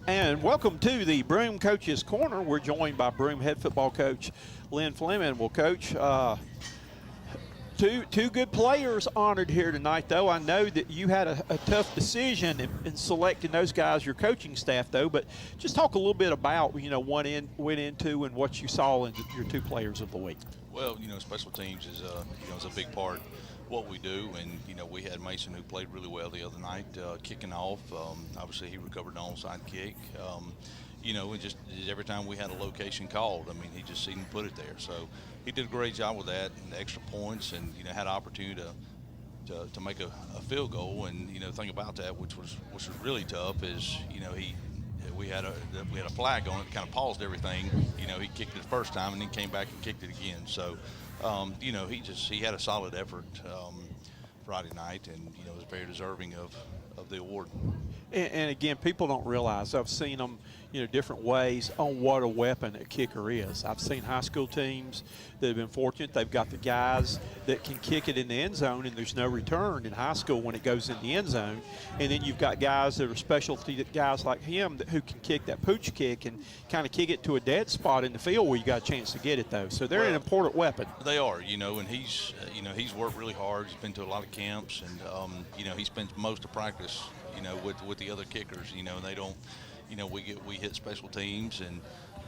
And welcome to the Broome Coaches Corner. We're joined by Broome head football coach Lynn Fleming. Well, Coach, two good players honored here tonight, though. I know that you had a tough decision in selecting those guys, your coaching staff, though. But just talk a little bit about what went into and what you saw in your two players of the week. Well, special teams is a big part of what we do, and we had Mason who played really well the other night, kicking off. Obviously, he recovered the onside kick. And just every time we had a location called, he just seemed to put it there. So he did a great job with that, and the extra points, and had an opportunity to make a field goal. And the thing about that, which was really tough, is we had a flag on it, kind of paused everything. He kicked it the first time and then came back and kicked it again. So, he had a solid effort Friday night, and was very deserving of the award. And again, people don't realize, I've seen them, different ways on what a weapon a kicker is. I've seen high school teams that have been fortunate. They've got the guys that can kick it in the end zone, and there's no return in high school when it goes in the end zone. And then you've got guys that are specialty guys like him who can kick that pooch kick and kind of kick it to a dead spot in the field where you got a chance to get it, though. So they're an important weapon. They are, and he's worked really hard. He's been to a lot of camps, and he spends most of practice with the other kickers, and they don't, we hit special teams, and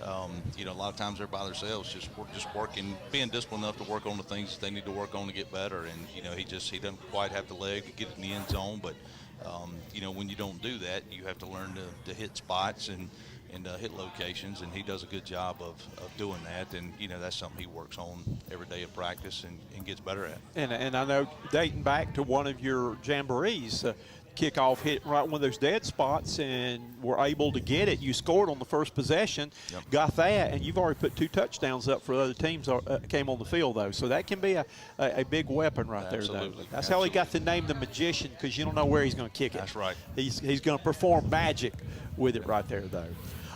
a lot of times they're by themselves, just working, being disciplined enough to work on the things that they need to work on to get better. And he doesn't quite have the leg to get in the end zone, but when you don't do that, you have to learn to hit spots and hit locations, and he does a good job of doing that. And that's something he works on every day of practice and gets better at. And I know, dating back to one of your jamborees, kickoff hit right one of those dead spots and were able to get it. You scored on the first possession, got that, and you've already put 2 touchdowns up for other teams came on the field, though. So that can be a big weapon right there, though. That's how he got the name the Magician, because you don't know where he's going to kick it. That's right. He's going to perform magic with it right there, though.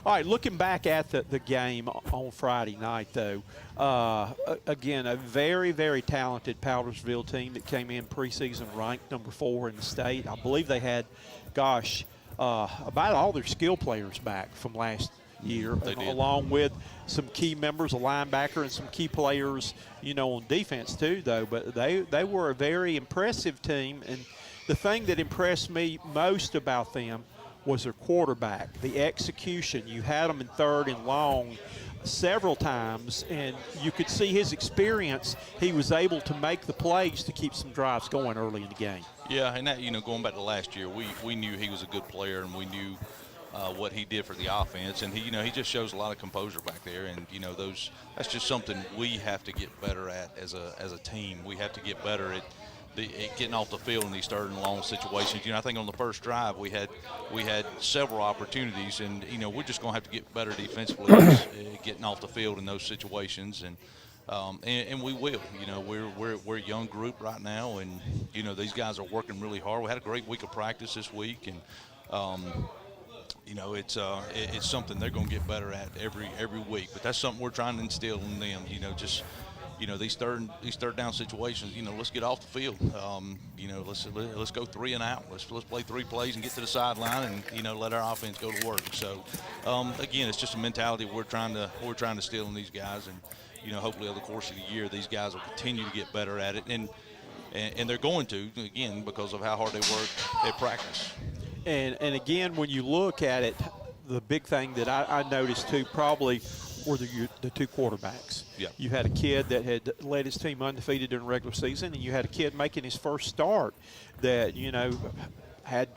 All right, looking back at the game on Friday night, though, again, a very, very talented Powdersville team that came in preseason ranked number 4 in the state. I believe they had, about all their skill players back from last year, along with some key members, a linebacker, and some key players, on defense too, though. But they were a very impressive team, and the thing that impressed me most about them was their quarterback, the execution. You had him in 3rd and long several times, and you could see his experience. He was able to make the plays to keep some drives going early in the game. Yeah, and that, going back to last year, we knew he was a good player, and we knew what he did for the offense, and he just shows a lot of composure back there, and that's just something we have to get better at as a team. We have to get better at getting off the field in these 3rd and long situations. I think on the first drive we had several opportunities, and we're just going to have to get better defensively getting off the field in those situations, and we will. We're a young group right now, and these guys are working really hard. We had a great week of practice this week, and it's something they're going to get better at every week. But that's something we're trying to instill in them. These third down situations, let's get off the field. Let's go 3 and out. Let's play 3 plays and get to the sideline, and let our offense go to work. So again, it's just a mentality we're trying to steal in these guys, and hopefully over the course of the year these guys will continue to get better at it, and they're going to, again, because of how hard they work at practice. And again, when you look at it, the big thing that I noticed too probably were the 2 quarterbacks. Yeah. You had a kid that had led his team undefeated during the regular season, and you had a kid making his first start that, had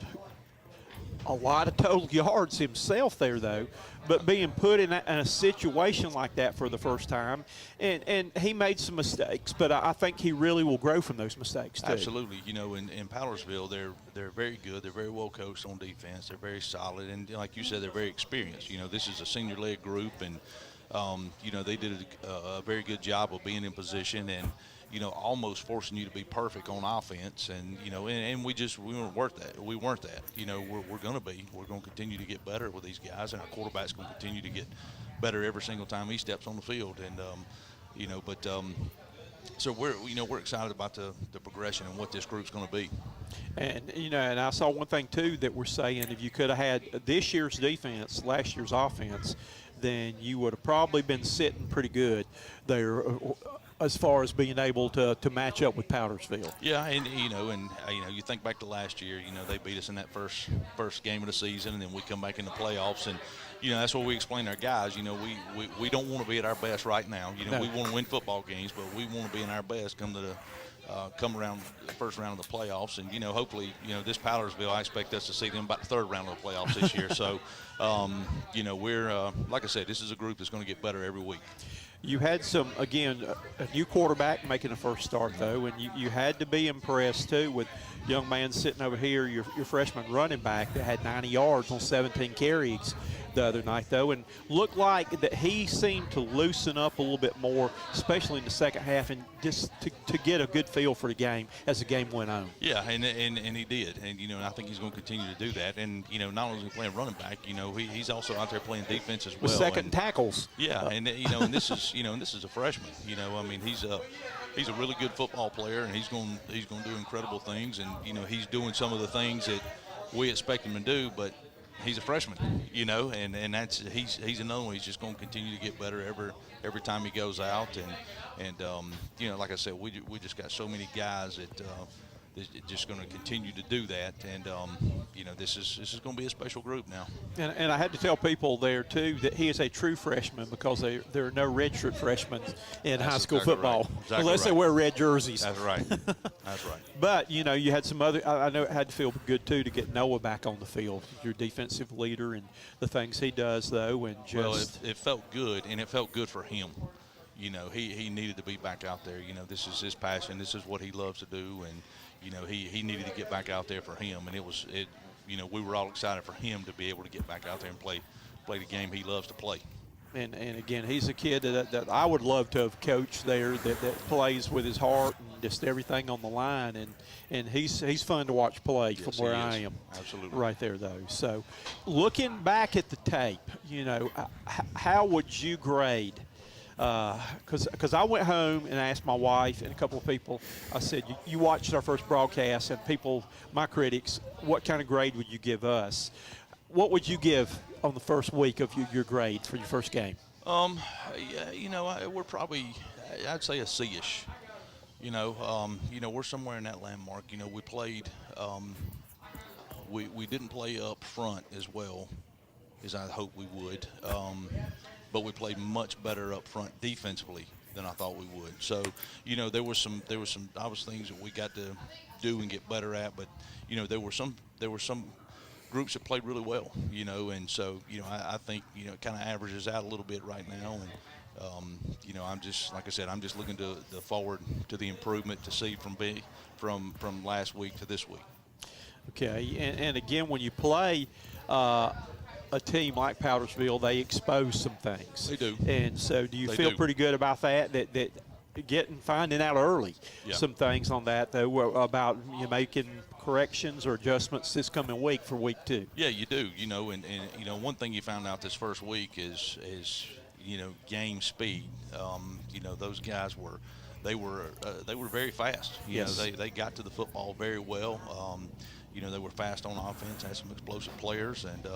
a lot of total yards himself there, though, but being put in a situation like that for the first time, and he made some mistakes, but I think he really will grow from those mistakes too. Absolutely. In Powdersville, they're very good. They're very well coached on defense. They're very solid, and like you said, they're very experienced. This is a senior-led group, and they did a very good job of being in position and almost forcing you to be perfect on offense, and and we weren't worth that. We weren't that. We're going to be. We're going to continue to get better with these guys, and our quarterback's going to continue to get better every single time he steps on the field. And but So we're excited about the progression and what this group's going to be. And, and I saw one thing, too, that we're saying if you could have had this year's defense, last year's offense, then you would have probably been sitting pretty good there as far as being able to match up with Powdersville. Yeah, and you think back to last year, they beat us in that first game of the season, and then we come back in the playoffs, and that's what we explain to our guys. We don't want to be at our best right now. No. We want to win football games, but we want to be in our best come around the first round of the playoffs, and hopefully this Powdersville, I expect us to see them about the third round of the playoffs this year. So we're like I said, this is a group that's going to get better every week. You had a new quarterback making a first start, though, and you had to be impressed, too, with young man sitting over here, your freshman running back that had 90 yards on 17 carries the other night, though, and looked like that he seemed to loosen up a little bit more, especially in the second half, and just to get a good feel for the game as the game went on. Yeah, and he did, and I think he's going to continue to do that. And not only is he playing running back, he's also out there playing defense as well. With second tackles. Yeah, and this is a freshman. I mean, he's a really good football player, and he's going to do incredible things. And he's doing some of the things that we expect him to do, but he's a freshman, and that's he's another one. He's just going to continue to get better every time he goes out, and like I said, we just got so many guys that they're just going to continue to do that, and this is going to be a special group now. And I had to tell people there too that he is a true freshman because there are no redshirt freshmen in high school football unless they wear red jerseys. That's right. That's right. But you had some other. I know it had to feel good too to get Noah back on the field, your defensive leader, and the things he does though, and just it felt good, and it felt good for him. He needed to be back out there. This is his passion. This is what he loves to do, and he needed to get back out there for him, and we were all excited for him to be able to get back out there and play the game he loves to play. And again, he's a kid that I would love to have coached there that plays with his heart and just everything on the line, and he's fun to watch play from where I am. Absolutely. Right there, though. So looking back at the tape, how would you grade? Because I went home and asked my wife and a couple of people, I said, you watched our first broadcast, and people, my critics, what kind of grade would you give us? What would you give on the first week of your grades for your first game? We're probably, I'd say a C-ish. We're somewhere in that landmark. We played, we didn't play up front as well as I hoped we would. But we played much better up front defensively than I thought we would. So, there were some obvious things that we got to do and get better at. But, there were some groups that played really well. And so I think it kind of averages out a little bit right now. And I'm just, like I said, I'm just looking to forward to the improvement to see from last week to this week. Okay, and again, when you play a team like Powdersville, they expose some things. They do. And so do you feel pretty good about that finding out early some things on that, though, about you making corrections or adjustments this coming week for week 2? Yeah, you do. And one thing you found out this first week is game speed. Those guys were very fast. Yes. They got to the football very well. They were fast on offense, had some explosive players, and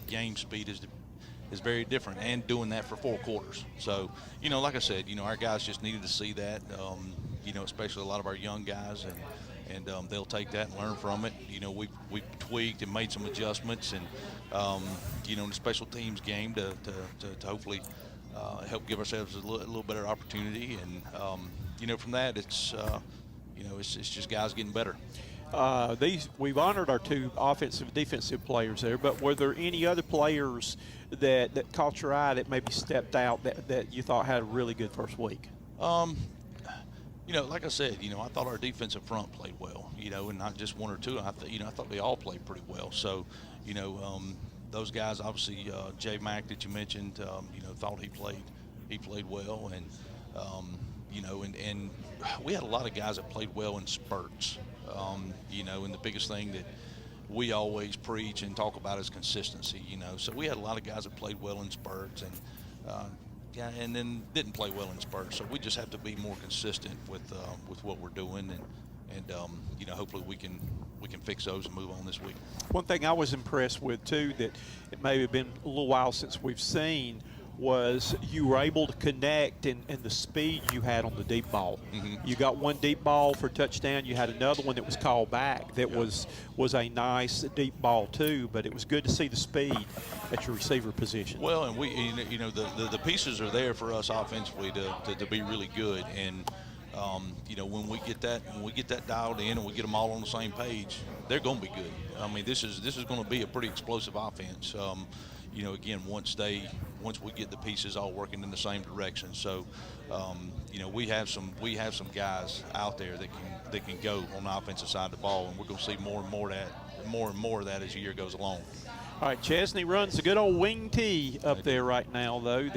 game speed is very different, and doing that for 4 quarters. So, like I said, our guys just needed to see that. Especially a lot of our young guys, and they'll take that and learn from it. We tweaked and made some adjustments, and in the special teams game to hopefully help give ourselves a little better opportunity. And from that, it's just guys getting better. We've honored our 2 offensive and defensive players there, but were there any other players that caught your eye that maybe stepped out that you thought had a really good first week? Like I said, I thought our defensive front played well, and not just 1 or 2. I thought they all played pretty well. So, those guys, obviously, Jay Mack that you mentioned, thought he played well, and and we had a lot of guys that played well in spurts. And the biggest thing that we always preach and talk about is consistency, So we had a lot of guys that played well in spurts, and yeah, and then didn't play well in spurts. So we just have to be more consistent with what we're doing, and hopefully we can fix those and move on this week. One thing I was impressed with too, that it may have been a little while since we've seen, was you were able to connect and the speed you had on the deep ball. You got one deep ball for a touchdown. You had another one that was called back that was a nice deep ball too, but it was good to see the speed at your receiver position. Well, and the pieces are there for us offensively to be really good, and when we get that dialed in and we get them all on the same page, they're going to be good. I mean, this is going to be a pretty explosive offense. Again, once we get the pieces all working in the same direction. So, we have some guys out there that can go on the offensive side of the ball, and we're going to see more and more of that as the year goes along. All right, Chesnee runs a good old wing tee up there right now, though.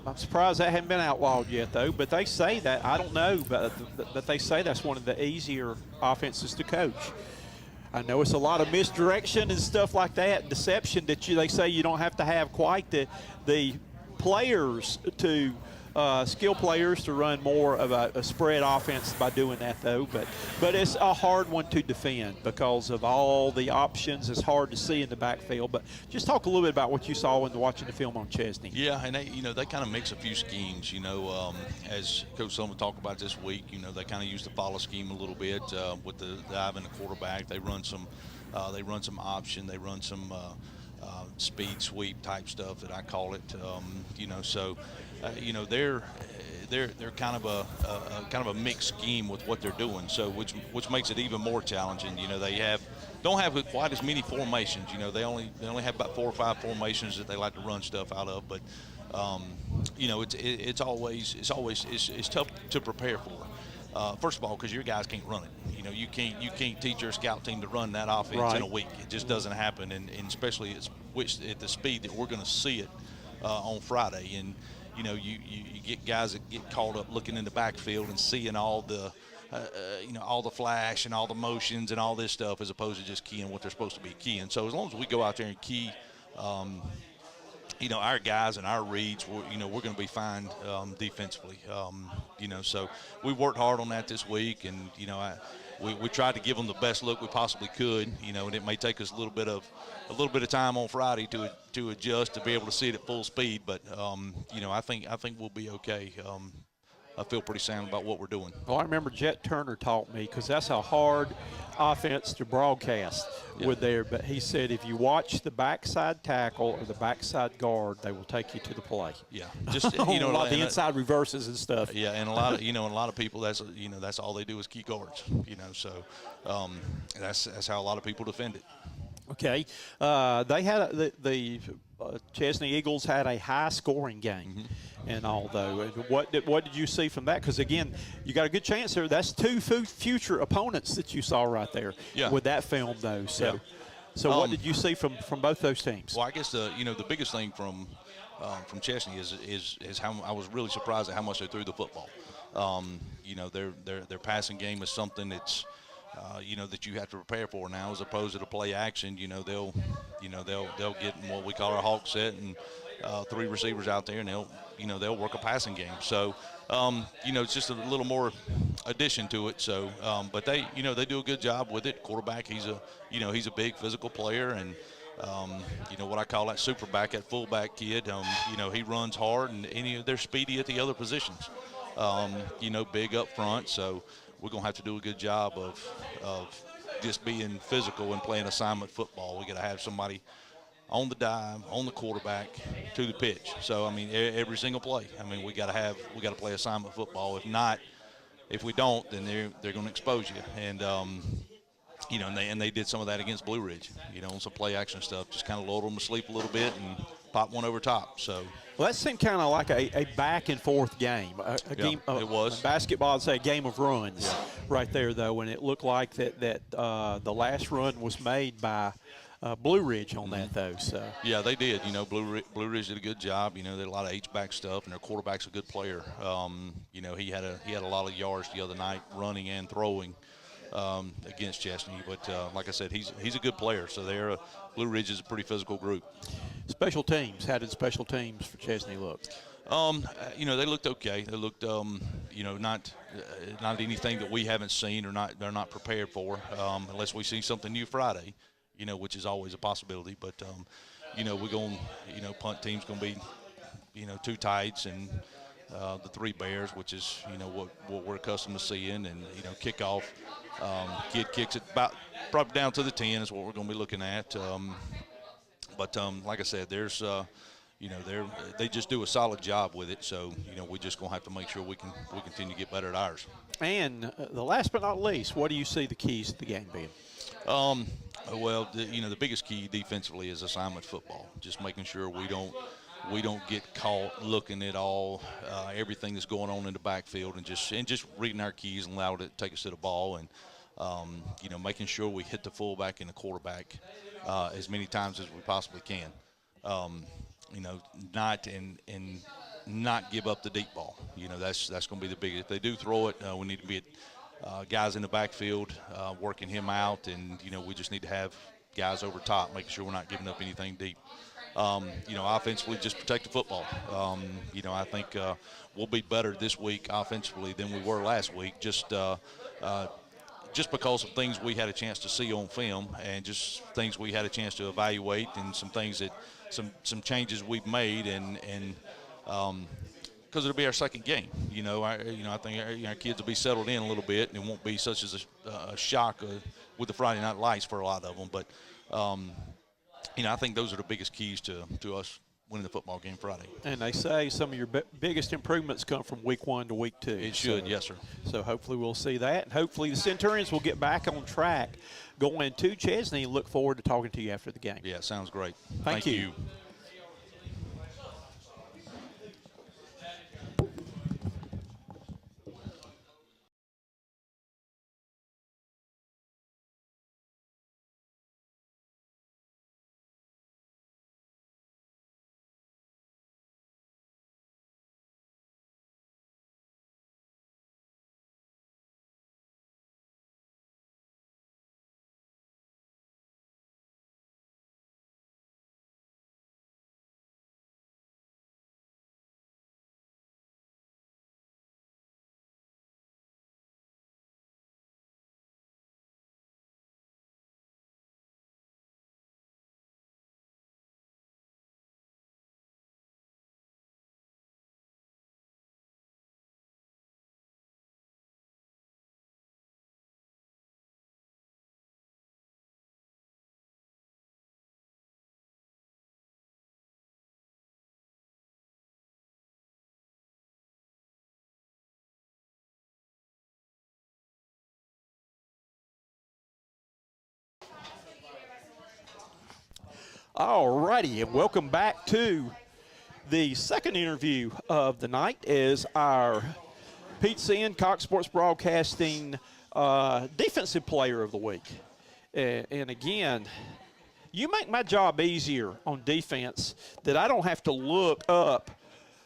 I'm surprised that hadn't been outlawed yet, though. But they say that, I don't know, but they say that's one of the easier offenses to coach. I know it's a lot of misdirection and stuff like that, deception that they say you don't have to have quite the players to skill players to run more of a spread offense by doing that, though. But it's a hard one to defend because of all the options. It's hard to see in the backfield. But just talk a little bit about what you saw when watching the film on Chesnee. Yeah, and they kind of mix a few schemes. As Coach Sullivan talked about this week, they kind of use the follow scheme a little bit with the dive and the quarterback. They run some option. They run some speed sweep type stuff that I call it. They're kind of a mixed scheme with what they're doing. So which makes it even more challenging. They don't have quite as many formations. They only have about 4 or 5 formations that they like to run stuff out of. But it's always tough to prepare for. First of all, because your guys can't run it. You can't teach your scout team to run that offense in a week. It just doesn't happen, and especially at the speed that we're going to see it on Friday. And you get guys that get caught up looking in the backfield and seeing all the all the flash and all the motions and all this stuff, as opposed to just keying what they're supposed to be keying. So as long as we go out there and key our guys and our reads, we're going to be fine defensively. So we worked hard on that this week, and we tried to give them the best look we possibly could. And it may take us a little bit of time on Friday to adjust to be able to see it at full speed. But I think we'll be okay. I feel pretty sound about what we're doing. Well, I remember Jet Turner taught me, because that's a hard offense to broadcast with there. But he said if you watch the backside tackle or the backside guard, they will take you to the play. Yeah, just a lot of the inside reverses and stuff. Yeah, and a lot of people that's all they do is key guards. So that's how a lot of people defend it. Okay, they had the Chesnee Eagles had a high-scoring game, and all though. And what did you see from that? Because again, you got a good chance there. That's 2 future opponents that you saw right there with that film, though. So, what did you see from both those teams? Well, I guess the biggest thing from Chesnee is how I was really surprised at how much they threw the football. Their passing game is something that's that you have to prepare for now, as opposed to the play action. They'll get in what we call our hawk set, and 3 receivers out there, and they'll work a passing game. So it's just a little more addition to it. So but they do a good job with it. Quarterback, he's a big physical player, and what I call that super back, that fullback kid. He runs hard, and they're speedy at the other positions. Big up front. So we're going to have to do a good job of just being physical and playing assignment football. We got to have somebody on the dive, on the quarterback, to the pitch. So, every single play. We got to play assignment football. If we don't, then they're going to expose you. And and they did some of that against Blue Ridge. On some play action stuff, just kind of load them to sleep a little bit and pop one over top. So. Well, that seemed kind of like a back-and-forth game. Game. It was. Basketball, I'd say a game of runs right there, though. And it looked like that the last run was made by Blue Ridge on that, though. So. Yeah, they did. Blue Ridge did a good job. They did a lot of H-back stuff, and their quarterback's a good player. He had a lot of yards the other night running and throwing against Chesnee. But like I said, he's a good player. So Blue Ridge is a pretty physical group. Special teams. How did special teams for Chesnee look? They looked okay. They looked, not anything that we haven't seen or they're not prepared for, unless we see something new Friday, which is always a possibility. But, we're going, punt team's going to be, two tights and the three bears, which is, what we're accustomed to seeing. And, kickoff, kid kicks it about probably down to the 10 is what we're going to be looking at. But like I said, there's they just do a solid job with it. So, we're just going to have to make sure we continue to get better at ours. And the last but not least, what do you see the keys to the game being? Well, the biggest key defensively is assignment football. Just making sure we don't get caught looking at everything that's going on in the backfield and just reading our keys and allow it to take us to the ball and making sure we hit the fullback and the quarterback as many times as we possibly can. Not give up the deep ball. That's going to be the biggest. If they do throw it, we need to be guys in the backfield working him out, and we just need to have guys over top, making sure we're not giving up anything deep. Offensively, just protect the football. I think we'll be better this week offensively than we were last week. Just because of things we had a chance to see on film and just things we had a chance to evaluate and some things that some changes we've made and because it'll be our second game. I think our kids will be settled in a little bit and it won't be such as a shock with the Friday night lights for a lot of them. But I think those are the biggest keys to us winning the football game Friday. And they say some of your biggest improvements come from week 1 to week 2. It should, yes, sir. So hopefully we'll see that. And hopefully the Centurions will get back on track going to Chesnee. Look forward to talking to you after the game. Yeah, sounds great. Thank you. All righty, and welcome back to the second interview of the night as our Pete Sinn, Cox Sports Broadcasting Defensive Player of the Week. And again, you make my job easier on defense that I don't have to look up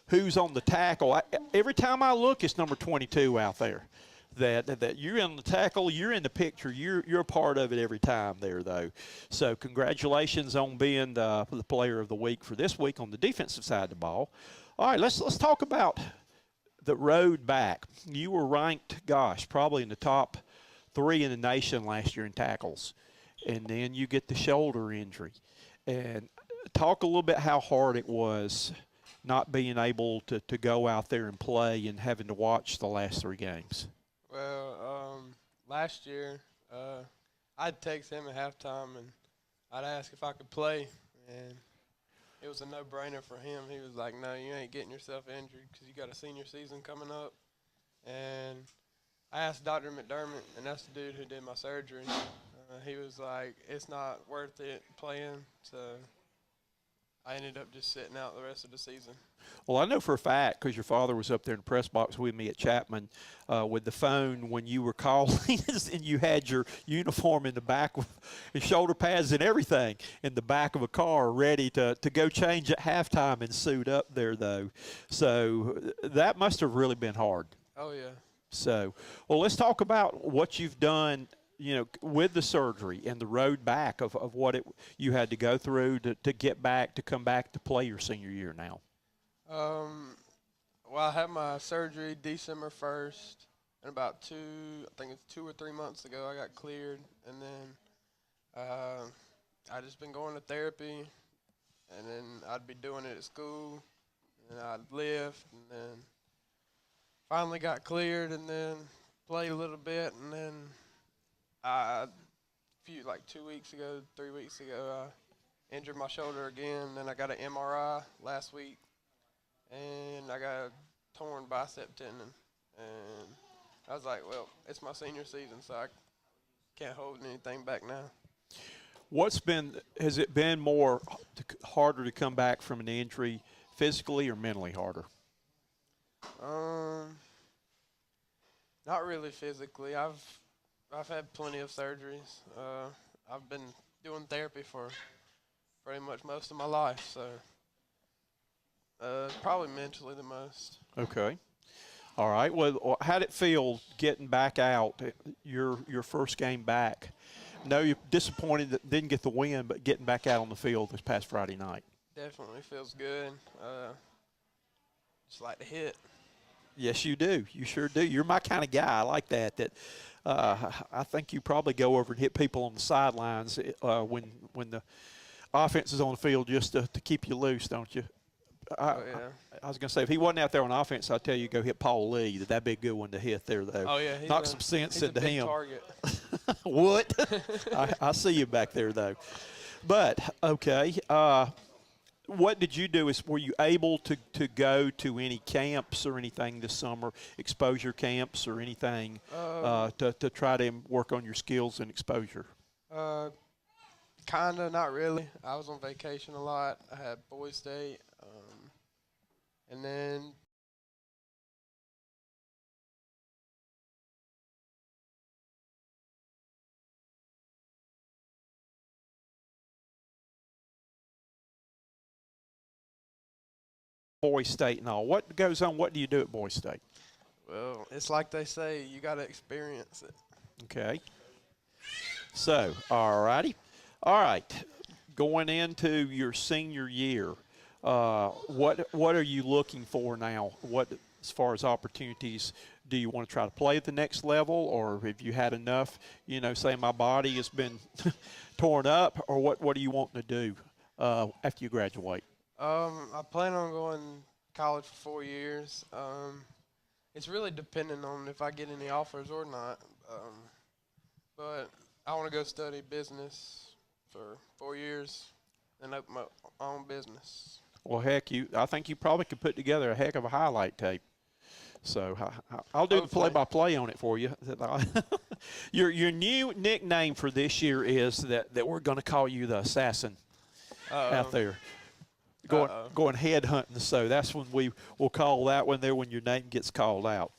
who's on the tackle. Every time I look, it's number 22 out there. That you're in the tackle, you're in the picture, you're a part of it every time there, though. So congratulations on being the player of the week for this week on the defensive side of the ball. All right, let's talk about the road back. You were ranked, probably in the top 3 in the nation last year in tackles, and then you get the shoulder injury. And talk a little bit how hard it was not being able to go out there and play and having to watch the last 3 games. Well, last year, I'd text him at halftime and I'd ask if I could play, and it was a no-brainer for him. He was like, no, you ain't getting yourself injured because you got a senior season coming up. And I asked Dr. McDermott, and that's the dude who did my surgery. He was like, it's not worth it playing, so I ended up just sitting out the rest of the season. Well, I know for a fact, because your father was up there in the press box with me at Chapman with the phone when you were calling, and you had your uniform in the back with your shoulder pads and everything in the back of a car ready to go change at halftime and suit up there, though. So that must have really been hard. Oh, yeah. So, well, let's talk about what you've done, with the surgery and the road back of what you had to go through to get back, to come back to play your senior year now. Well, I had my surgery December 1st, and about I think it's 2 or 3 months ago, I got cleared, and then I just been going to therapy, and then I'd be doing it at school, and I'd lift, and then finally got cleared, and then played a little bit, and then like 2 weeks ago, 3 weeks ago, I injured my shoulder again, and then I got an MRI last week, and I got a torn bicep tendon, and I was like, well, it's my senior season, so I can't hold anything back now. Has it been more harder to come back from an injury, physically or mentally harder? Not really physically. I've had plenty of surgeries. I've been doing therapy for pretty much most of my life, so probably mentally the most. Okay. All right. Well, how'd it feel getting back out, your first game back? No, you're disappointed that didn't get the win, but getting back out on the field this past Friday night. Definitely feels good. Just like to hit. Yes, you do. You sure do. You're my kind of guy. I like that. I think you probably go over and hit people on the sidelines when the offense is on the field just to keep you loose, don't you? I was going to say, if he wasn't out there on offense, I'd tell you go hit Paul Lee. That'd be a good one to hit there, though. Oh, yeah. Knock some sense into him. Target. What? I see you back there, though. But, okay, what did you do? Were you able to go to any camps or anything this summer, exposure camps or anything to try to work on your skills and exposure? Kind of, not really. I was on vacation a lot. I had Boys State, and then Boys State and all. What goes on? What do you do at Boys State? well, it's like they say, you got to experience it. Okay. So, all righty. All right. Going into your senior year, what are you looking for now? What, as far as opportunities, do you want to try to play at the next level, or have you had enough, say my body has been torn up, or what are you wanting to do after you graduate? I plan on going to college for 4 years. It's really dependent on if I get any offers or not. But I want to go study business for 4 years and open my own business. Well, heck, I think you probably could put together a heck of a highlight tape. So I'll do the play-by-play on it for you. Your new nickname for this year is that we're going to call you the assassin out there. Going head hunting, so that's when we will call that one there when your name gets called out.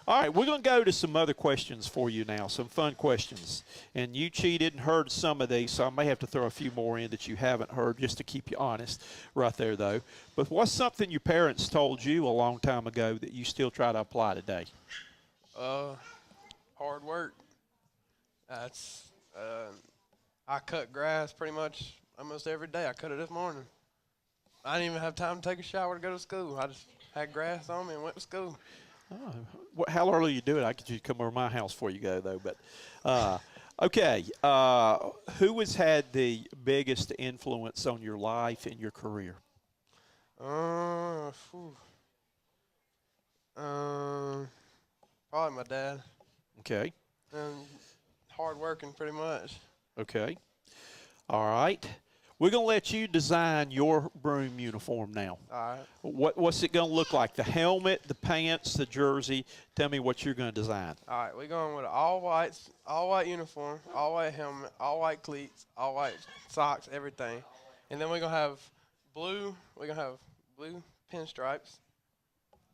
All right, we're going to go to some other questions for you now, some fun questions. And you cheated and heard some of these, so I may have to throw a few more in that you haven't heard just to keep you honest right there, though. But what's something your parents told you a long time ago that you still try to apply today? Hard work. That's I cut grass pretty much almost every day. I cut it this morning. I didn't even have time to take a shower to go to school. I just had grass on me and went to school. Oh, how early you do it? I could just come over to my house before you go, though. But okay, who has had the biggest influence on your life and your career? Probably my dad. Okay. And hard working, pretty much. Okay. All right. We're going to let you design your Broome uniform now. All right. What's it going to look like? The helmet, the pants, the jersey. Tell me what you're going to design. All right, we're going with an all white uniform, all white helmet, all white cleats, all white socks, everything. And then we're going to have blue. We're going to have blue pinstripes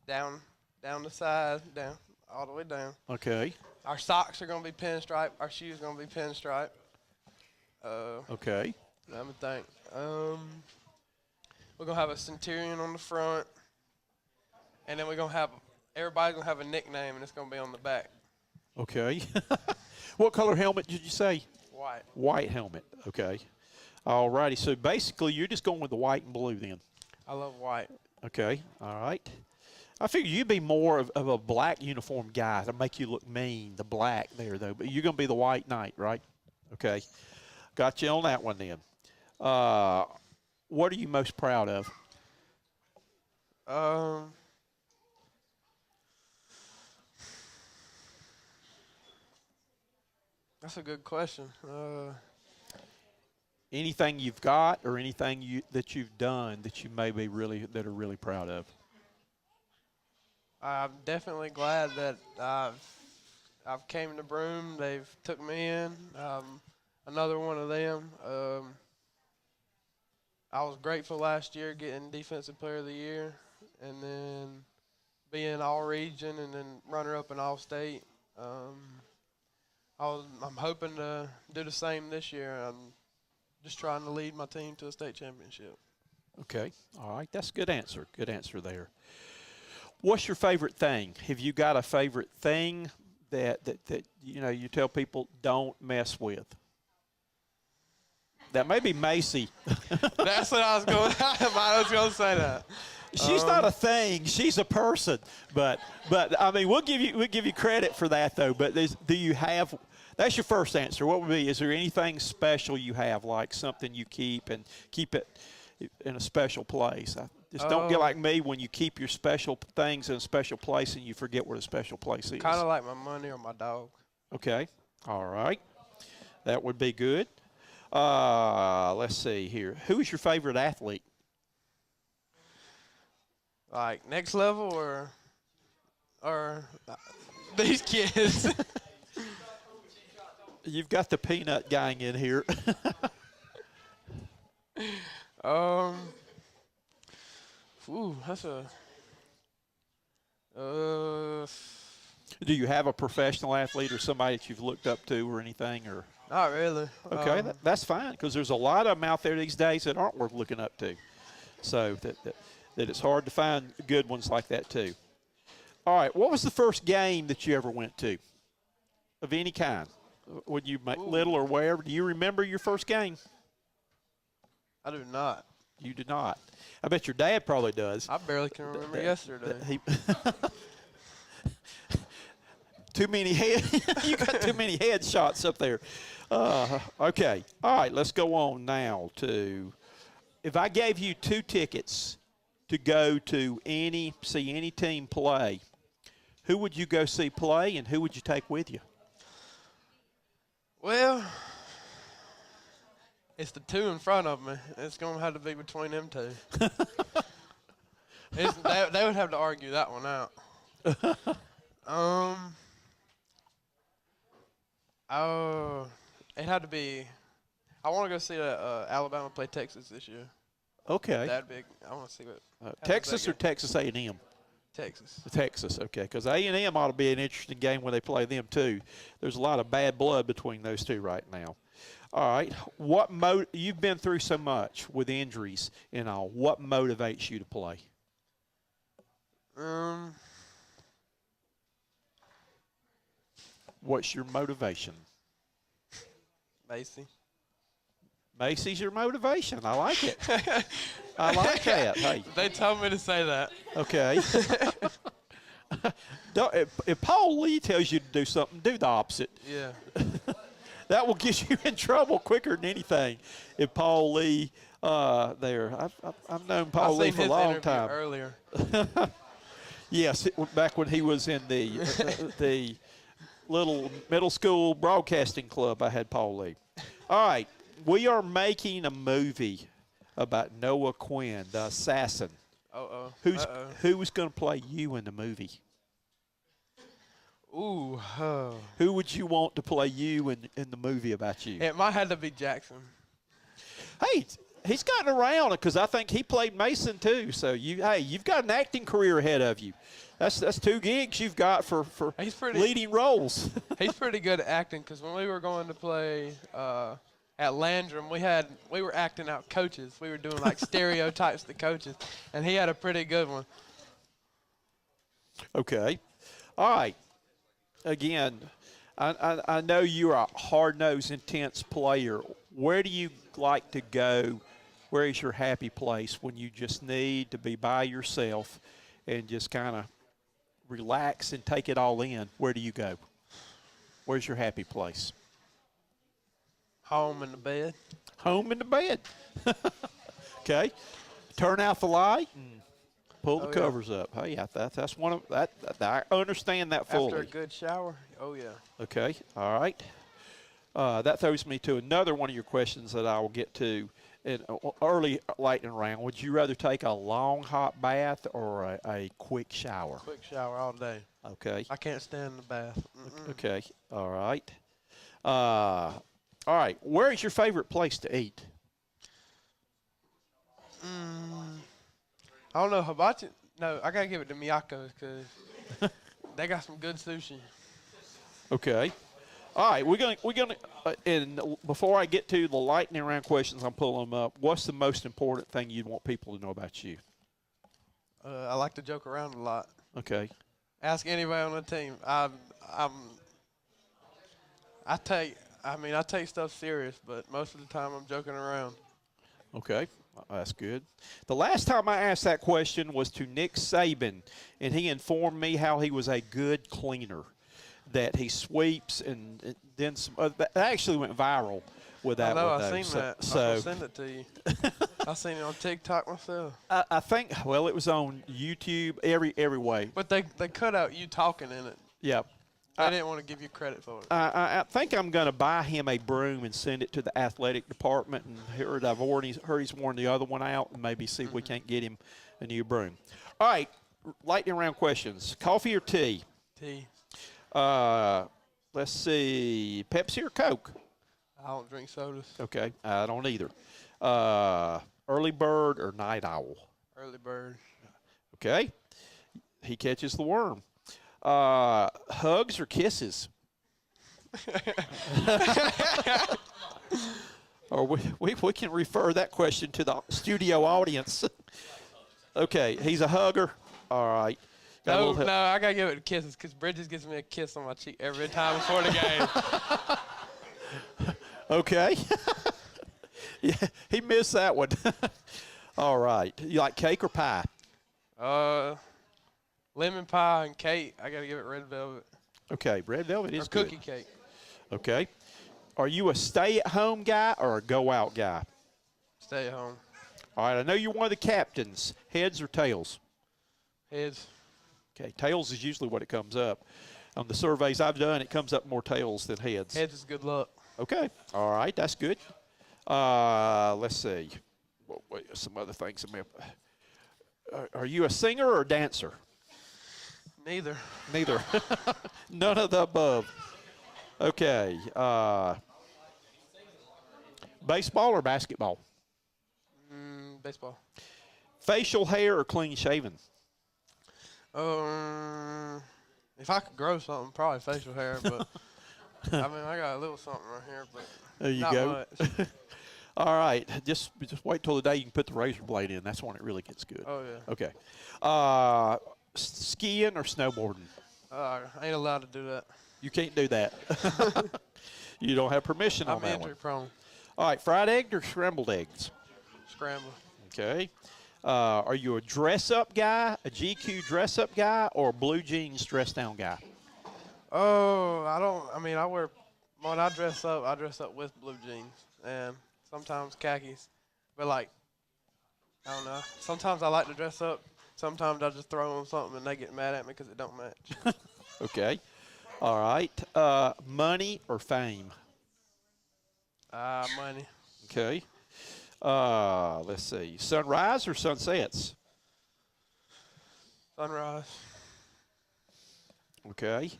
down the side, down all the way down. Okay. Our socks are going to be pinstripe. Our shoes are going to be pinstripe. Okay. Let me think. We're going to have a centurion on the front. And then we're going to have, everybody's going to have a nickname, and it's going to be on the back. Okay. What color helmet did you say? White. White helmet. Okay. All righty. So basically you're just going with the white and blue then. I love white. Okay. All right. I figure you'd be more of a black uniform guy to make you look mean, the black there, though. But you're going to be the white knight, right? Okay. Got you on that one then. What are you most proud of? That's a good question. Anything you've got or anything that you've done that you may be that are really proud of? I'm definitely glad that I've came to Broome. They've took me in. Another one of them. I was grateful last year getting Defensive Player of the Year, and then being all-region, and then runner-up in all-state. I'm hoping to do the same this year. I'm just trying to lead my team to a state championship. Okay. All right. That's a good answer. Good answer there. What's your favorite thing? Have you got a favorite thing that you tell people don't mess with? That may be Macy. That's what I was going. I was going to say that. She's not a thing. She's a person. But I mean, we'll give you credit for that though. But do you have? That's your first answer. What would be? Is there anything special you have, like something you keep it in a special place? Just don't get like me when you keep your special things in a special place and you forget where the special place is. Kind of like my money or my dog. Okay. All right. That would be good. Let's see here. Who is your favorite athlete? Like next level or these kids? You've got the peanut gang in here. That's a. Do you have a professional athlete or somebody that you've looked up to or anything? Or not really. Okay, that's fine because there's a lot of them out there these days that aren't worth looking up to. So that it's hard to find good ones like that too. All right, what was the first game that you ever went to of any kind? When you were little or wherever, do you remember your first game? I do not. You do not. I bet your dad probably does. I barely can remember yesterday. Too many you got too many headshots up there. Okay. All right, let's go on now to, if I gave you 2 tickets to go to see any team play, who would you go see play and who would you take with you? Well, it's the 2 in front of me. It's going to have to be between them 2. They would have to argue that one out. It had to be. I want to go see Alabama play Texas this year. Okay. That'd be. I want to see what. Texas or Texas A&M? Texas. Texas, okay, because A&M ought to be an interesting game when they play them too. There's a lot of bad blood between those two right now. All right, you've been through so much with injuries and all. What motivates you to play? What's your motivation? Macy. Macy's your motivation. I like it. I like that. Hey. They told me to say that. Okay. If Paul Lee tells you to do something, do the opposite. Yeah. That will get you in trouble quicker than anything. If Paul Lee I've known Paul Lee for a long time. Earlier. Yes, back when he was in the little middle school broadcasting club, I had Paul Lee. All right. We are making a movie about Noah Quinn, the assassin. Who's going to play you in the movie? Ooh. Who would you want to play you in the movie about you? It might have to be Jackson. Hey, he's gotten around because I think he played Mason too. So you've got an acting career ahead of you. That's 2 gigs you've got for leading roles. He's pretty good at acting because when we were going to play at Landrum, we were acting out coaches. We were doing like stereotypes to coaches, and he had a pretty good one. Okay. All right. Again, I know you're a hard-nosed, intense player. Where do you like to go? Where is your happy place when you just need to be by yourself and just kind of relax and take it all in, where do you go? Where's your happy place? Home in the bed. Home in the bed. Okay. Turn out the light and pull the covers up. Hey, that's one of that. I understand that fully. After a good shower. Oh yeah. Okay. All right. That throws me to another one of your questions that I will get to in early lightning round. Would you rather take a long hot bath or a quick shower? Quick shower all day. Okay. I can't stand the bath. Okay. All right. All right. Where is your favorite place to eat? I don't know. Hibachi. No, I gotta give it to Miyako's because they got some good sushi. Okay. All right, we're gonna and before I get to the lightning round questions, I'm pulling them up. What's the most important thing you'd want people to know about you? I like to joke around a lot. Okay. Ask anybody on the team. I take stuff serious, but most of the time I'm joking around. Okay, that's good. The last time I asked that question was to Nick Saban, and he informed me how he was a good cleaner. That he sweeps and then some. That actually went viral with that one. I've seen that. So I'll send it to you. I've seen it on TikTok myself. I think it was on YouTube every way. But they cut out you talking in it. Yeah. I didn't want to give you credit for it. I think I'm going to buy him a broom and send it to the athletic department. And I've already heard he's worn the other one out, and maybe see if we can't get him a new broom. All right, lightning round questions. Coffee or tea? Tea. Let's see. Pepsi or Coke? I don't drink sodas. Okay, I don't either. Early bird or night owl? Early bird. Okay. He catches the worm. Hugs or kisses? Or we can refer that question to the studio audience. Okay, he's a hugger. All right. No, I got to give it to kisses because Bridges gives me a kiss on my cheek every time before the game. Okay. Yeah, he missed that one. All right. You like cake or pie? Lemon pie and cake. I got to give it red velvet. Okay, red velvet is or good. cookie cake. Okay. Are you a stay-at-home guy or a go-out guy? Stay at home. All right, I know you're one of the captains. Heads or tails? Heads. Okay, tails is usually what it comes up. On the surveys I've done, it comes up more tails than heads. Heads is good luck. Okay, all right, that's good. Let's see. Some other things. Are you a singer or a dancer? Neither. Neither. None of the above. Okay. Baseball or basketball? Baseball. Facial hair or clean shaven? If I could grow something, probably facial hair, but I mean, I got a little something right here, but there you not go. much. All right, just wait till the day you can put the razor blade in. That's when it really gets good. Oh yeah. Okay. Skiing or snowboarding? I ain't allowed to do that. You can't do that. You don't have permission on that one. I'm injury prone. All right, fried egg or scrambled eggs? Scramble. Okay. Are you a dress-up guy, a GQ dress-up guy, or a blue jeans dress-down guy? Oh, when I dress up with blue jeans and sometimes khakis. But, I don't know. Sometimes I like to dress up. Sometimes I just throw on something and they get mad at me because it don't match. Okay. All right. Money or fame? Money. Okay. Let's see. Sunrise or sunsets? Sunrise. Okay.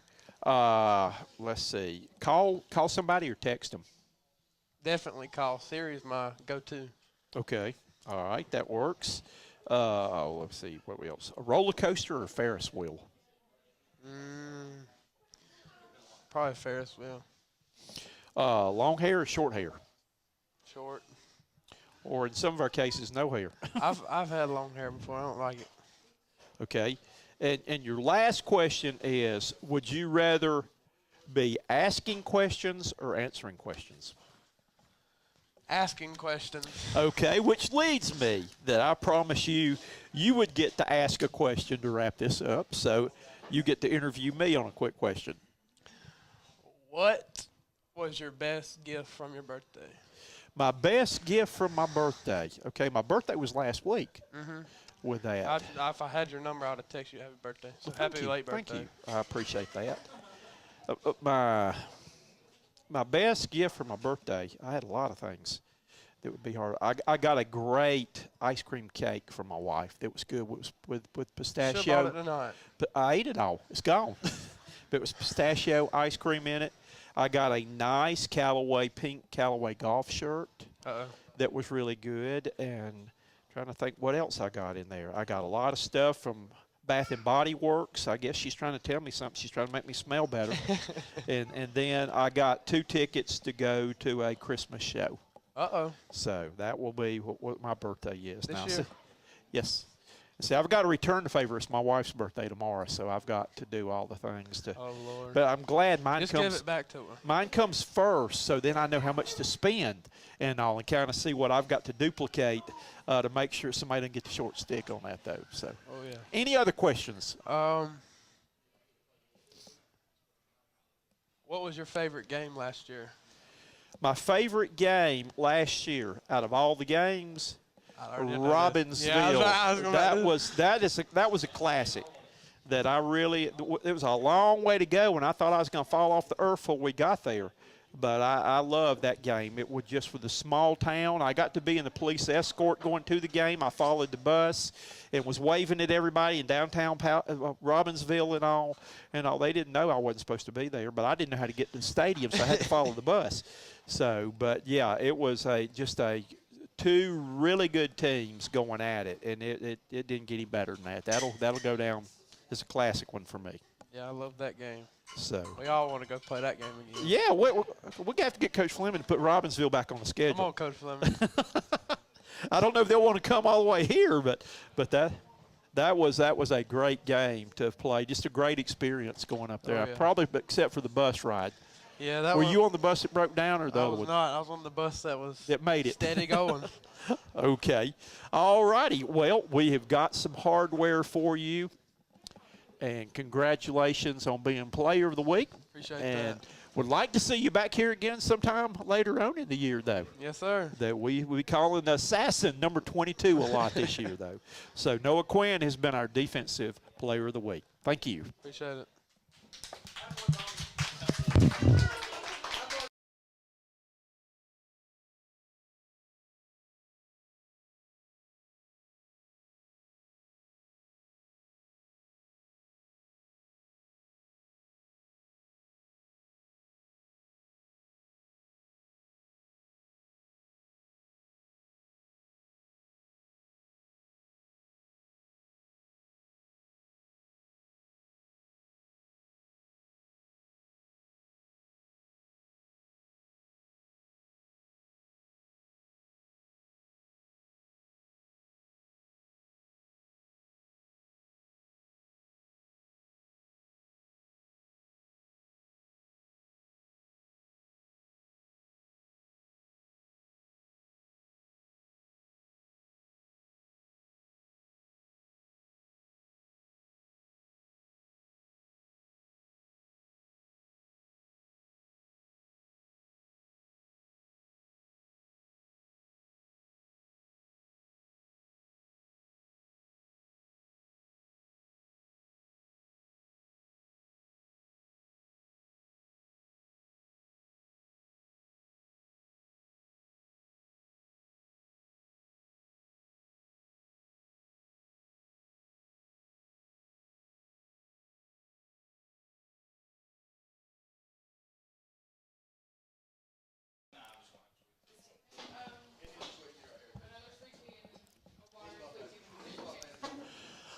Let's see. Call somebody or text them? Definitely call. Siri's my go-to. Okay. All right. That works. Let's see. What else? A roller coaster or Ferris wheel? Probably Ferris wheel. Long hair or short hair? Short. Or in some of our cases, no hair. I've had long hair before. I don't like it. Okay. And your last question is, would you rather be asking questions or answering questions? asking questions. Okay, which leads me that I promise you would get to ask a question to wrap this up. So you get to interview me on a quick question. What was your best gift from your birthday? My best gift from my birthday. Okay, my birthday was last week. With that. If I had your number, I would have texted you happy birthday. So Well, happy late birthday. Thank you. I appreciate that. My best gift for my birthday, I had a lot of things that would be hard. I got a great ice cream cake from my wife that was good. It was with pistachio. Should have bought it tonight. But I ate it all. It's gone. But it was pistachio ice cream in it. I got a nice pink Callaway golf shirt that was really good. And trying to think what else I got in there. I got a lot of stuff from Bath and Body Works. I guess she's trying to tell me something. She's trying to make me smell better. and then I got 2 tickets to go to a Christmas show. So that will be what my birthday is this now. year? So, yes. See, I've got to return the favor. It's my wife's birthday tomorrow, so I've got to do all the things to. Oh Lord! But I'm glad mine Just comes. give it back to her. Mine comes first, so then I know how much to spend, and I'll kind of see what I've got to duplicate to make sure somebody doesn't get the short stick on that, though. So. Oh yeah. Any other questions? What was your favorite game last year? My favorite game last year, out of all the games, Robbinsville. Yeah, that was a classic. That I really, it was a long way to go, and I thought I was going to fall off the earth before we got there. But I loved that game. It was just with a small town. I got to be in the police escort going to the game. I followed the bus and was waving at everybody in downtown Robbinsville and all. They didn't know I wasn't supposed to be there, but I didn't know how to get to the stadium, so I had to follow the bus. So, but yeah, it was just 2 really good teams going at it, and it didn't get any better than that. That'll go down as a classic one for me. Yeah, I love that game. So we all want to go play that game again. Yeah, we have to get Coach Fleming to put Robbinsville back on the schedule. Come on, Coach Fleming. I don't know if they'll want to come all the way here, but that was a great game to play. Just a great experience going up there. Oh, yeah. Probably except for the bus ride. Yeah, were you on the bus that broke down or the other one? I was not. I was on the bus that made it steady going. Okay, all righty. Well, we have got some hardware for you. And congratulations on being Player of the Week. Appreciate and that. Would like to see you back here again sometime later on in the year, though. Yes, sir. That we call an assassin number 22 a lot this year, though. So Noah Quinn has been our Defensive Player of the Week. Thank you. Appreciate it.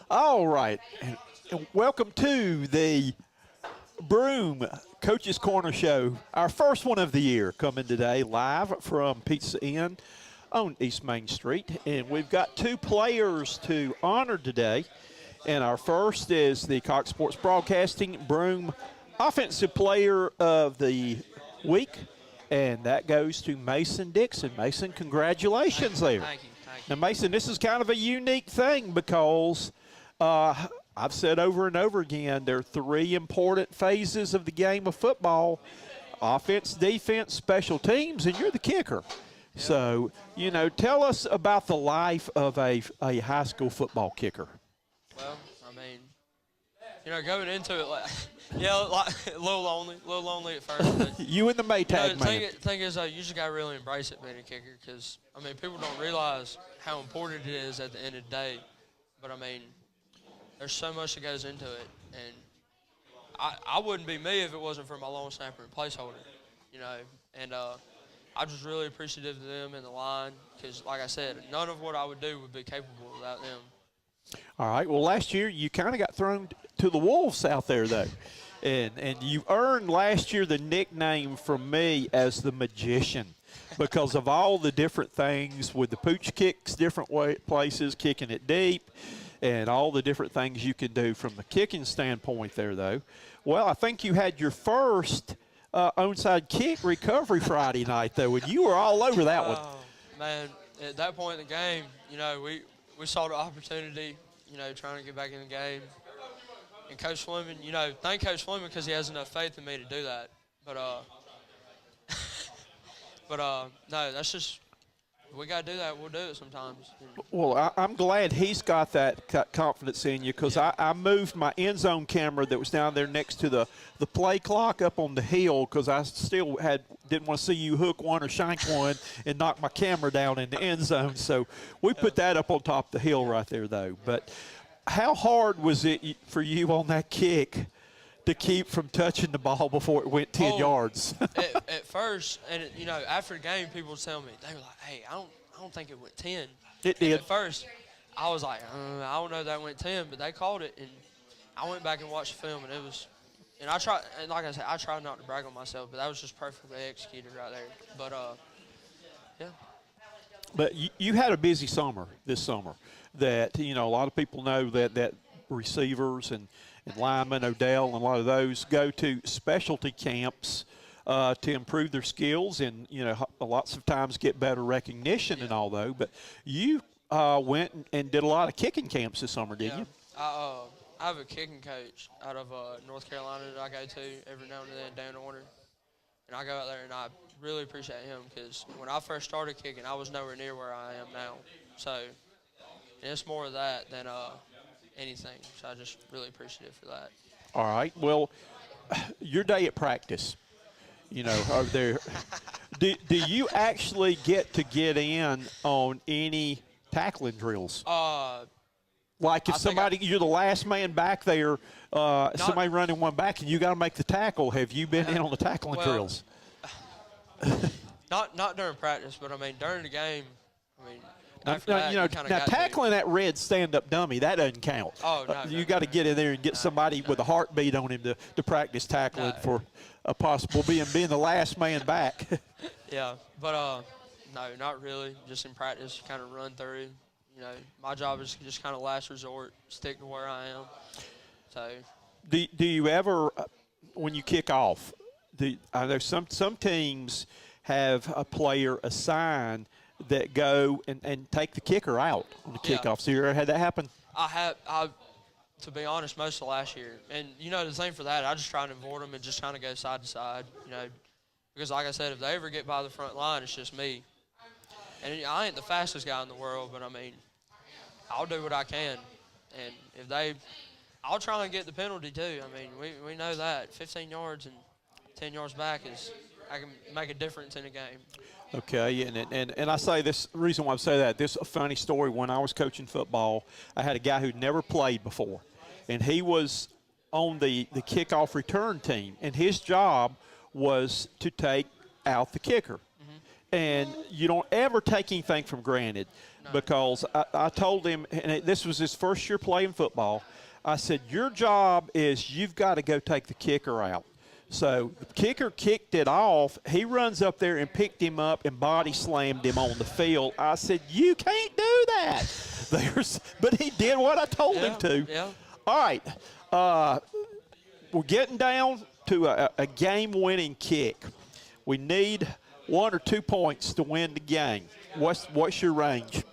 All right. And welcome to the Broome Coach's Corner Show, our first one of the year, coming today live from Pizza Inn on East Main Street. And we've got 2 players to honor today. And our first is the Cox Sports Broadcasting Broome Offensive Player of the Week. and that goes to Mason Dixon. Mason, congratulations there. Thank you. Now, Mason, this is kind of a unique thing because I've said over and over again, there are 3 important phases of the game of football: offense, defense, special teams, and you're the kicker. Yeah. So, tell us about the life of a high school football kicker. Well, I mean, going into it, a little lonely at first. But, you and the Maytag man. The thing is, you just got to really embrace it being a kicker because, people don't realize how important it is at the end of the day. But, there's so much that goes into it. And I wouldn't be me if it wasn't for my long snapper and placeholder, And I'm just really appreciative of them and the line because, like I said, none of what I would do would be capable without them. All right. Well, last year you kind of got thrown to the wolves out there, though. And you earned last year the nickname from me as the magician because of all the different things with the pooch kicks, different places, kicking it deep, and all the different things you can do from the kicking standpoint there, though. Well, I think you had your first onside kick recovery Friday night, though, and you were all over that one. Man, at that point in the game, we saw the opportunity, trying to get back in the game. And Coach Fleming, thank Coach Fleming because he has enough faith in me to do that. But, no, that's just – we got to do that. We'll do it sometimes. Well, I'm glad he's got that confidence in you because I moved my end zone camera that was down there next to the play clock up on the hill because I still didn't want to see you hook one or shank one and knock my camera down in the end zone. So we put that up on top of the hill right there, though. But how hard was it for you on that kick to keep from touching the ball before it went 10 yards? at first, and after the game, people would tell me, they were like, "Hey, I don't think it went 10." It did. At first, I was like, "I don't know if that went 10," but they called it, and I went back and watched the film, and it was. And I tried, and like I said, I tried not to brag on myself, but that was just perfectly executed right there. But yeah. But you had a busy summer this summer. That a lot of people know that receivers and linemen, Odell, and a lot of those go to specialty camps to improve their skills and, lots of times get better recognition and all, though. But you went and did a lot of kicking camps this summer, didn't you? I have a kicking coach out of North Carolina that I go to every now and then, Dan Order. And I go out there, and I really appreciate him because when I first started kicking, I was nowhere near where I am now. So it's more of that than anything. So I just really appreciative for that. All right. Well, your day at practice, are there do you actually get in on any tackling drills? Like if you're the last man back there, somebody running one back and you got to make the tackle, have you been in on the tackling drills? Not during practice, but during the game, now tackling that red stand-up dummy, that doesn't count. Oh, no. You got to get in there and get somebody with a heartbeat on him to practice tackling for a possible being the last man back. Yeah, but no, not really. Just in practice, kind of run through. My job is just kind of last resort, stick to where I am. So. Do you ever, when you kick off, I know some teams have a player assigned that go and take the kicker out on the kickoff. So you ever had that happen? I to be honest, most of last year. And, the same for that, I just try to avoid them and just kind of go side to side, because like I said, if they ever get by the front line, it's just me. And I ain't the fastest guy in the world, but, I'll do what I can. And I'll try and get the penalty too. We know that 15 yards and 10 yards back I can make a difference in a game. Okay, and I say this, the reason why I say that, this is a funny story. When I was coaching football, I had a guy who'd never played before, and he was on the kickoff return team, and his job was to take out the kicker. Mm-hmm. And you don't ever take anything for granted, because I told him, and this was his first year playing football, I said, your job is you've got to go take the kicker out. So the kicker kicked it off. He runs up there and picked him up and body slammed him on the field. I said, you can't do that. But he did what I told him to. Yeah. All right. We're getting down to a game-winning kick. We need 1 or 2 points to win the game. What's your range?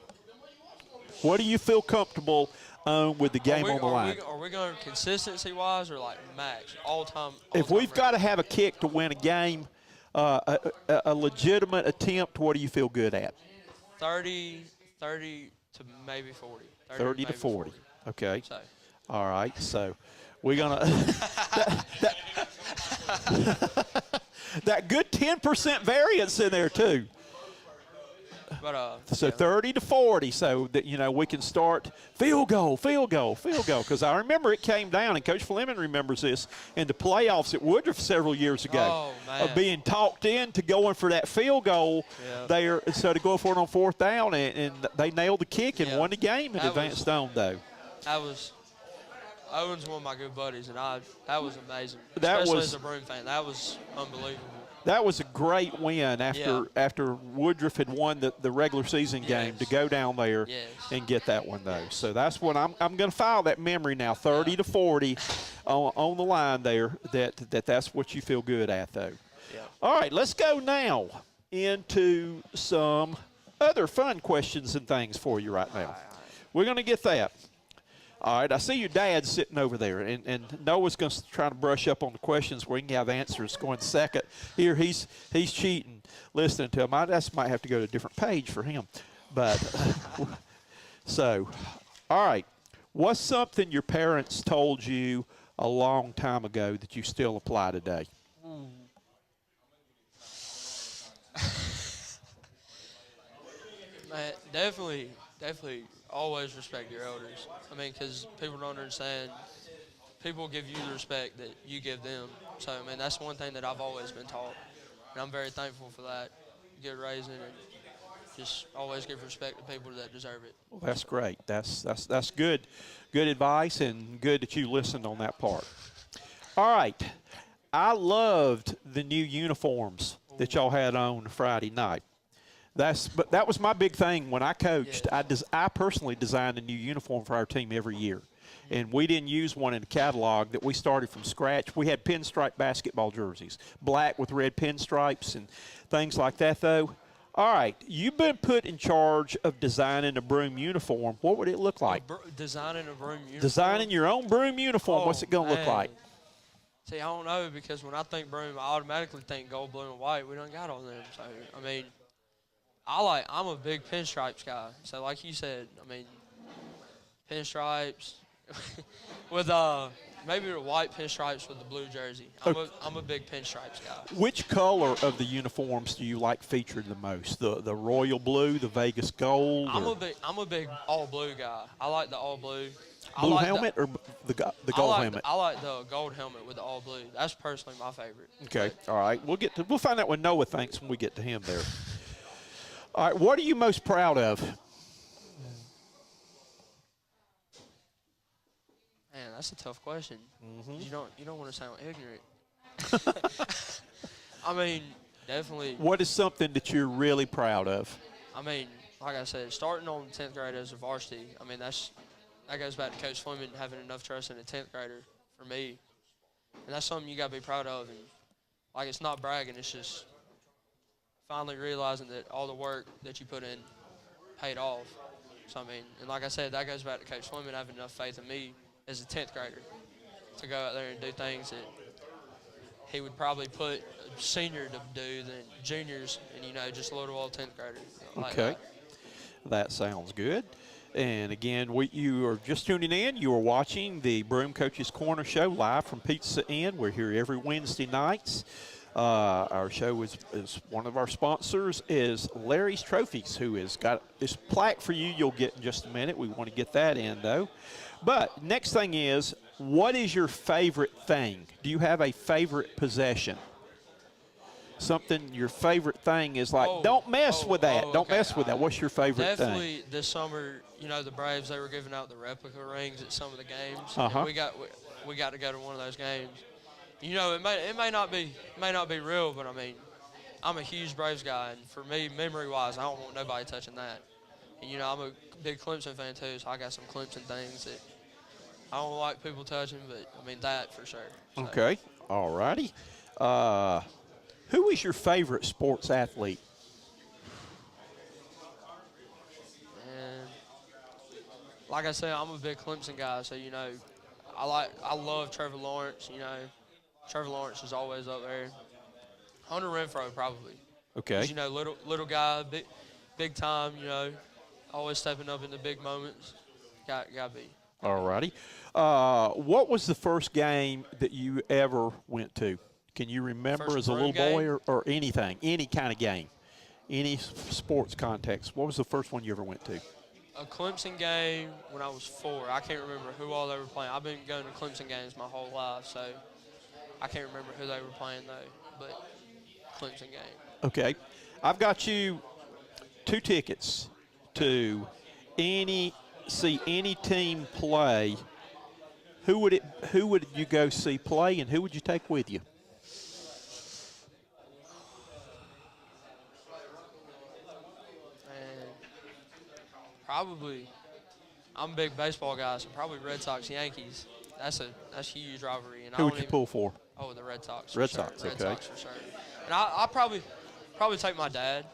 What do you feel comfortable with the game on the line? Are we going consistency-wise or like max, all-time? If we've got to have a kick to win a game, a legitimate attempt, what do you feel good at? 30 to maybe 40. 30 to 40. Okay. So. All right. So we're going to that good 10% variance in there too. But, so 30 to 40, so that we can start field goal. Because I remember it came down, and Coach Fleming remembers this in the playoffs at Woodruff several years ago, of being talked into going for that field goal there. So to go for it on 4th down, and they nailed the kick and won the game and advanced on though. Owen's one of my good buddies, and that was amazing. That Especially was, as a Broome fan, that was unbelievable. That was a great win after Woodruff had won the regular season game to go down there and get that one though. So that's what I'm going to file that memory now. 30 to 40 on the line there. That's what you feel good at though. Yeah. All right, let's go now into some other fun questions and things for you right now. We're going to get that. All right, I see your dad sitting over there, and Noah's going to try to brush up on the questions where he can have answers going second. Here, he's cheating, listening to him. I just might have to go to a different page for him. But, so, all right, what's something your parents told you a long time ago that you still apply today? Man, definitely always respect your elders. I mean, because people don't understand. People give you the respect that you give them. So, I mean, that's one thing that I've always been taught. And I'm very thankful for that. Good raising and just always give respect to people that deserve it. Well, that's great. That's good. Good advice, and good that you listened on that part. All right. I loved the new uniforms that y'all had on Friday night. But that was my big thing when I coached. I personally designed a new uniform for our team every year, and we didn't use one in the catalog. That we started from scratch. We had pinstripe basketball jerseys, black with red pinstripes and things like that. Though, all right, you've been put in charge of designing a Broome uniform. What would it look like? Designing a Broome uniform. Designing your own Broome uniform. What's it going to look like? See, I don't know, because when I think Broome, I automatically think gold, blue, and white. We done got all them. So, I mean, I'm a big pinstripes guy. So like you said, I mean, pinstripes with maybe the white pinstripes with the blue jersey. I'm a big pinstripes guy. Which color of the uniforms do you like featured the most? The royal blue, the Vegas gold? I'm a big all blue guy. I like the all blue. Blue helmet or the gold helmet? I like the gold helmet with the all blue. That's personally my favorite. Okay, all right. We'll find out what Noah thinks when we get to him there. All right, what are you most proud of? Man, that's a tough question. Mm-hmm. You don't want to sound ignorant. I mean, definitely. What is something that you're really proud of? I mean, like I said, starting on 10th grade as a varsity, I mean, that goes back to Coach Fleming having enough trust in a 10th grader for me. And that's something you got to be proud of. And, like, it's not bragging. It's just finally realizing that all the work that you put in paid off. So, I mean, and like I said, that goes back to Coach Fleming having enough faith in me as a 10th grader to go out there and do things that he would probably put a senior to do than juniors and, just little old 10th graders. Okay. That sounds good. And, again, you are just tuning in. You are watching the Broome Coaches Corner Show live from Pizza Inn. We're here every Wednesday nights. Our show is one of our sponsors is Larry's Trophies, who has got this plaque for you you'll get in just a minute. We want to get that in, though. But next thing is, what is your favorite thing? Do you have a favorite possession? Something your favorite thing is like, don't mess with that. Don't mess with that. What's your favorite thing? Definitely this summer, the Braves, they were giving out the replica rings at some of the games. And we got to go to one of those games. It may not be real, but I mean, I'm a huge Braves guy, and for me, memory-wise, I don't want nobody touching that. And I'm a big Clemson fan too, so I got some Clemson things that I don't like people touching, but I mean that for sure. So. Okay, all righty. Who is your favorite sports athlete? And like I said, I'm a big Clemson guy, so I love Trevor Lawrence. Trevor Lawrence is always up there. Hunter Renfrow probably. Okay. 'Cause, little guy, big time. Always stepping up in the big moments. Got to be. All righty. What was the first game that you ever went to? Can you remember First as a Broome little boy game? or anything, any kind of game, any sports context? What was the first one you ever went to? A Clemson game when I was 4. I can't remember who all they were playing. I've been going to Clemson games my whole life, so I can't remember who they were playing though. But Clemson game. Okay. I've got you 2 tickets to see any team play. Who would you go see play, and who would you take with you? And probably, I'm a big baseball guy, so probably Red Sox Yankees. That's a huge rivalry. And Who would you pull for? Oh, the Red Sox. Red for sure. Sox, Red okay. Sox for sure. And I'll probably take my dad.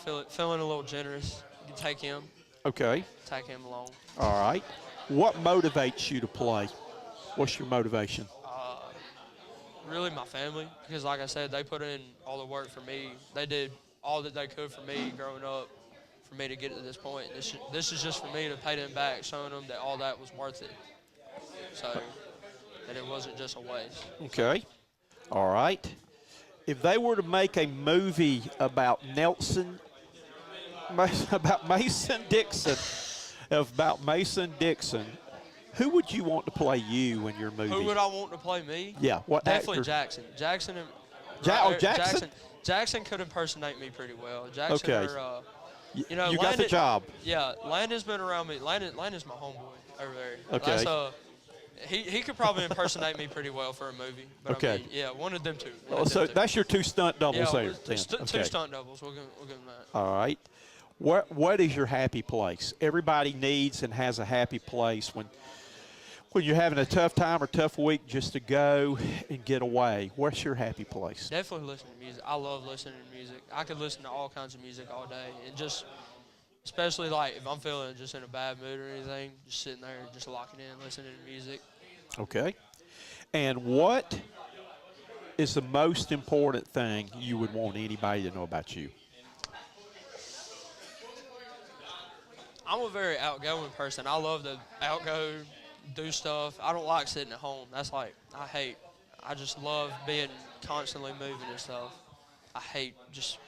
Feeling a little generous. You can take him. Okay. Take him along. All right. What motivates you to play? What's your motivation? Really, my family, because like I said, they put in all the work for me. They did all that they could for me growing up, for me to get to this point. This is just for me to pay them back, showing them that all that was worth it. So that it wasn't just a waste. Okay. All right. If they were to make a movie about Mason Dixon, who would you want to play you in your movie? Who would I want to play me? Yeah, what Definitely actor? Jackson. Jackson. Jackson? Jackson could impersonate me pretty well. Jackson Okay. you got the Landon, job. Yeah, Landon's been around me. Landon's my homeboy over there. Okay. That's, he could probably impersonate me pretty well for a movie. But Okay. I mean, yeah, one of them two. So that's your 2 stunt doubles there. Yeah, then. two stunt doubles. We'll give them that. All right. What is your happy place? Everybody needs and has a happy place when you're having a tough time or tough week, just to go and get away. Where's your happy place? Definitely listening to music. I love listening to music. I could listen to all kinds of music all day, and just especially like if I'm feeling just in a bad mood or anything, just sitting there, just locking in, listening to music. Okay. And what is the most important thing you would want anybody to know about you? I'm a very outgoing person. I love to outgo, do stuff. I don't like sitting at home. That's like, I just love being constantly moving and stuff. I hate just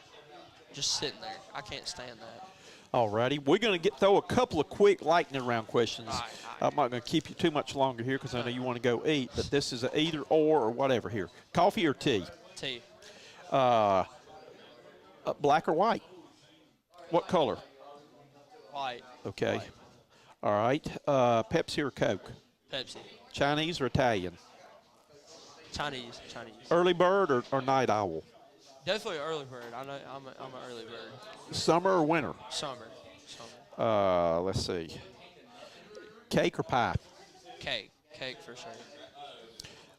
sitting there. I can't stand that. All righty. We're going to throw a couple of quick lightning round questions. All right. I'm not going to keep you too much longer here because I know you want to go eat, but this is a either or whatever here. Coffee or tea? Tea. Black or white? What color? White. Okay. White. All right. Pepsi or Coke? Pepsi. Chinese or Italian? Chinese. Early bird or night owl? Definitely early bird. I know I'm an early bird. Summer or winter? Summer. Let's see. Cake or pie? Cake for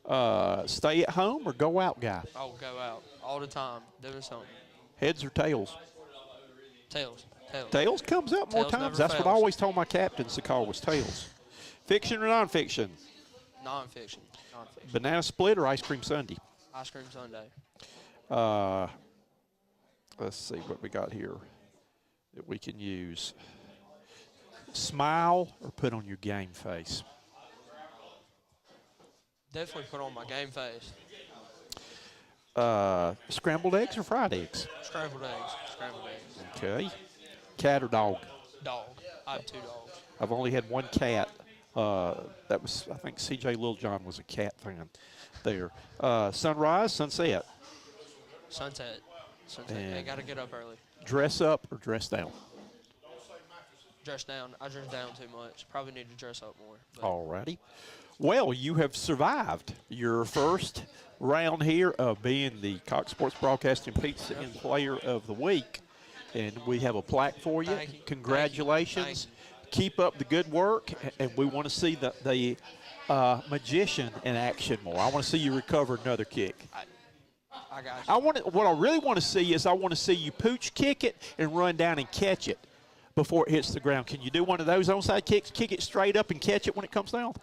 sure. Stay at home or go out guy? I'll go out all the time doing something. Heads or tails? Tails. Tails comes up more Tails times. never That's what I fails. always told my captains to call was tails. Fiction or nonfiction? Nonfiction. Banana split or ice cream sundae? Ice cream sundae. Let's see what we got here that we can use. Smile or put on your game face? Definitely put on my game face. Scrambled eggs or fried eggs? Scrambled eggs. Okay. Cat or dog? Dog. I have 2 dogs. I've only had one cat. That was, I think C.J. Littlejohn was a cat fan there. Sunrise, sunset? Sunset. And I got to get up early. Dress up or dress down? Dress down. I dress down too much. Probably need to dress up more. But All righty. Well, you have survived your first round here of being the Cox Sports Broadcasting Pizza and Player of the Week. And we have a plaque for you. Thank you. Congratulations. Thank Keep up the good work, and we want to see the magician in action more. I want to see you recover another kick. I got you. What I really want to see is I want to see you pooch kick it and run down and catch it before it hits the ground. Can you do one of those onside kicks, kick it straight up and catch it when it comes down?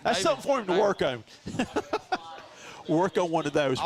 That's Maybe. something for him to work on. Work on one of those.